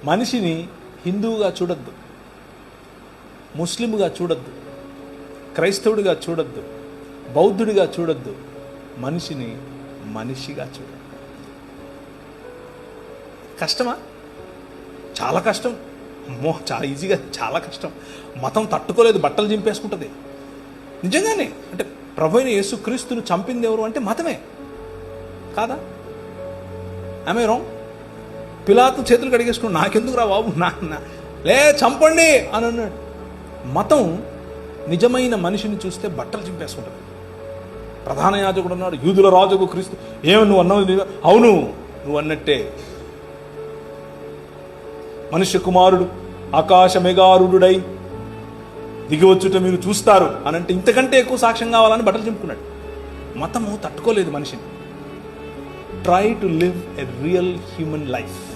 మనిషిని హిందువుగా చూడొద్దు, ముస్లింగా చూడొద్దు, క్రైస్తవుడిగా చూడొద్దు, బౌద్ధుడిగా చూడొద్దు. మనిషిని మనిషిగా చూడొద్దు. కష్టమా? చాలా కష్టం. అమ్మో, చాలా ఈజీగా, చాలా కష్టం. మతం తట్టుకోలేదు, బట్టలు చింపేసుకుంటుంది. నిజంగానే. అంటే ప్రభు అయిన యేసుక్రీస్తును చంపింది ఎవరు అంటే మతమే కాదా? ఆమె రాంగ్? పిలాతు చేతులు కడిగేసుకున్నాడు, నాకెందుకు రా బాబు, లే చంపండి అని అన్నాడు. మతం నిజమైన మనిషిని చూస్తే బట్టలు చింపేసుకుంటుంది. ప్రధాన యాజకుడు అన్నాడు, యూదుల రాజుకు క్రీస్తు. ఏమని నువ్వు అన్నావు? అవును, నువ్వు అన్నట్టే. మనుష్య కుమారుడు ఆకాశ మెగారుడై దిగివచ్చుట మీరు చూస్తారు అని అంటే ఇంతకంటే ఎక్కువ సాక్ష్యం కావాలని బట్టలు చింపుకున్నాడు. మతము తట్టుకోలేదు మనిషిని. Try to live a real human life.